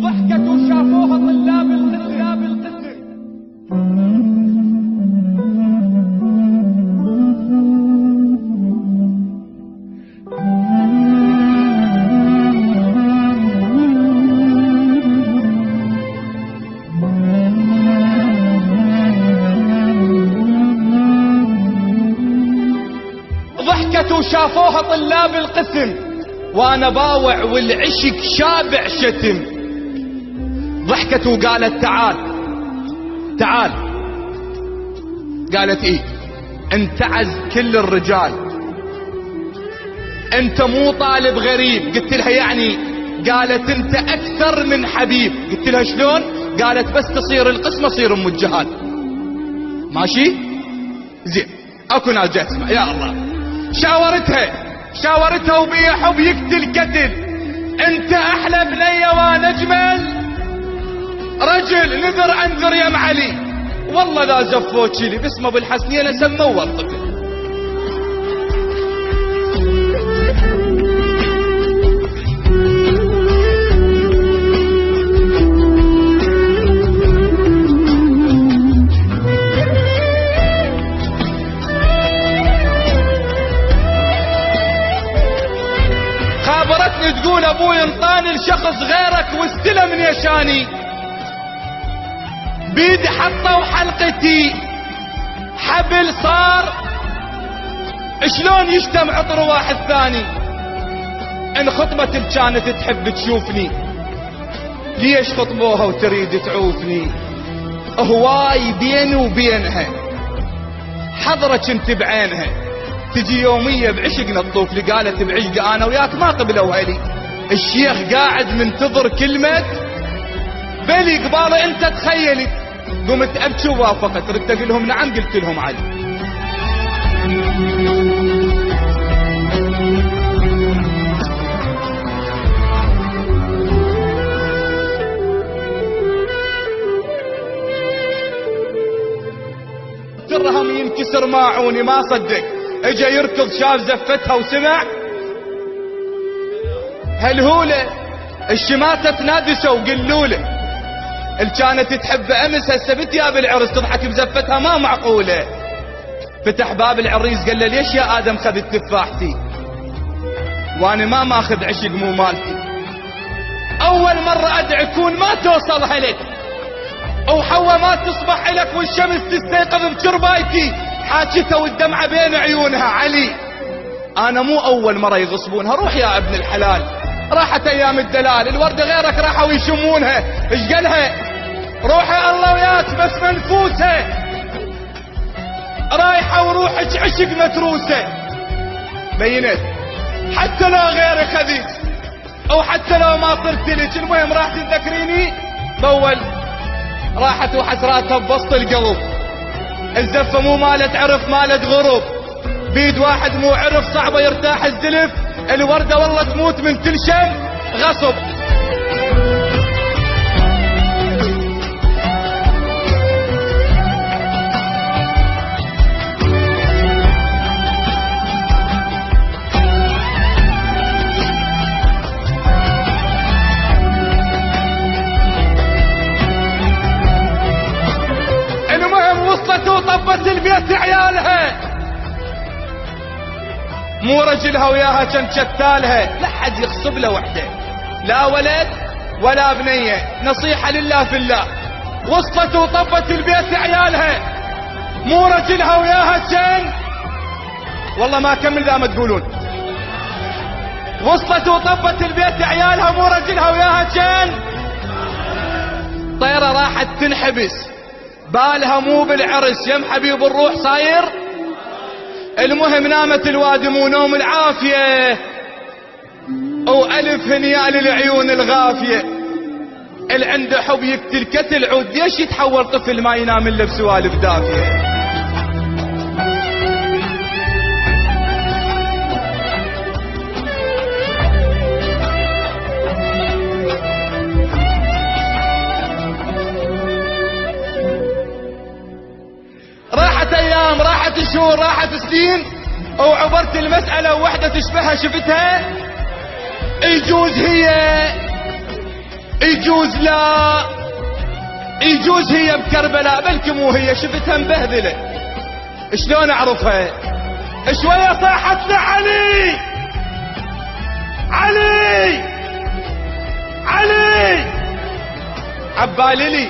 ضحكة شافوها طلاب القسم. ضحكة شافوها طلاب القسم وانا باوع والعشق شابع شتم. ضحكت وقالت تعال تعال. قالت ايه؟ انتعز كل الرجال، انت مو طالب غريب. قلت لها يعني؟ قالت انت اكثر من حبيب. قلت لها شلون؟ قالت بس تصير القسم اصير ام الجهال. ماشي زين. اكو ناس جاي تسمع. يا الله، شاورتها وبيا حب يقتل قتل. انت احلى بنيه وانا اجمل رجل. نذر انذر يا معلي، والله لا زفوت لي باسمه بالحسنيه لسموه الطفل. خابرتني تقول ابوي انطاني لشخص غيرك واستلم من يشاني. بيدي حطوا حلقتي حبل صار شلون يشتم عطر واحد ثاني. ان خطبت كانت تحب تشوفني، ليش خطبوها وتريد تعوفني؟ هواي بيني وبينها حضرك انت بعينها. تجي يومية بعشقنا تطوف لي. قالت بعشق انا وياك ما قبلوا هلي. الشيخ قاعد منتظر كلمة بلي قباله انت تخيلي. قمت ابكي ووافقت. ردت اقول لهم نعم، قلت لهم علي. درهم ينكسر ماعوني ما صدق. اجا يركض شاف زفتها وسمع هالهولة الشماتة تنادسه وقلوله. اللي كانت تحب امس هسه بتيا بالعرس تضحك بزفتها ما معقولة. فتح باب العريس قال له ليش يا ادم خذت تفاحتي وانا ما ماخذ عشق مو مالتي. اول مرة ادعي كون ما توصل هلك وحوا ما تصبح لك والشمس تستيقظ بشربايتي. حاجتها والدمعة بين عيونها. علي انا مو اول مرة يغصبونها. روح يا ابن الحلال، راحت ايام الدلال. الوردة غيرك راحوا يشمونها. ايش قالها؟ روحي الله وياك بس منفوسة. رايحة وروحك عشق متروسة. بينت حتى لو غيري خذيت او حتى لو ما صرت لك. المهم راح تذكريني بول. راحت وحسراتها بوسط القلب. الزفة مو مالت عرف مالت غروب. بيد واحد مو عرف صعبة يرتاح الزلف. الوردة والله تموت من تلشم غصب. المهم وصلت وطبت البيت عيالها. مو رجلها وياها كان شتالها. لا حد يخصب له وحده، لا ولد ولا بنية. نصيحة لله في الله. وصلت وطبت البيت عيالها. مو رجلها وياها كان، والله ما كمل ذا ما تقولون. وصلت وطبت البيت عيالها. مو رجلها وياها كان. طيرة راحت تنحبس بالها مو بالعرس. يم حبيب الروح صاير. المهم نامت الوادي مو نوم العافية. والف هنيال العيون الغافية. اللي عنده حب يقتل كتل عود. ليش يتحول طفل ما ينام الا بسوالف دافية؟ راحت ايام، راحت شهور، راحت سنين، وعبرت المسألة ووحدة تشبهها شفتها. يجوز هي، يجوز لا، يجوز هي بكربلاء، بلكي مو هي، شفتها مبهذله. شلون اعرفها؟ شويه صاحت لعلي، علي علي، عبالي لي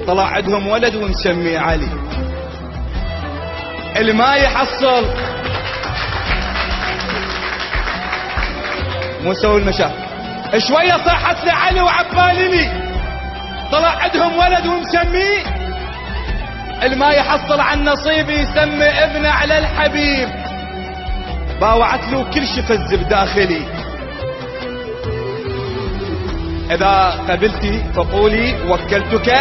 طلع عندهم ولد ومسميه علي. اللي ما يحصل مو سوي المشاكل. شويه صاحت لعلي وعبالي لي طلع عندهم ولد ومسميه. اللي ما يحصل عن نصيبي يسمي ابنه على الحبيب. باوعت له كل شي فز بداخلي. اذا قبلتي فقولي وكلتك.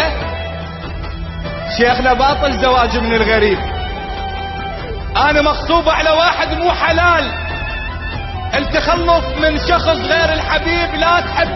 شيخنا باطل زواج من الغريب. انا مغصوبة على واحد مو حلال. التخلص من شخص غير الحبيب لا تحب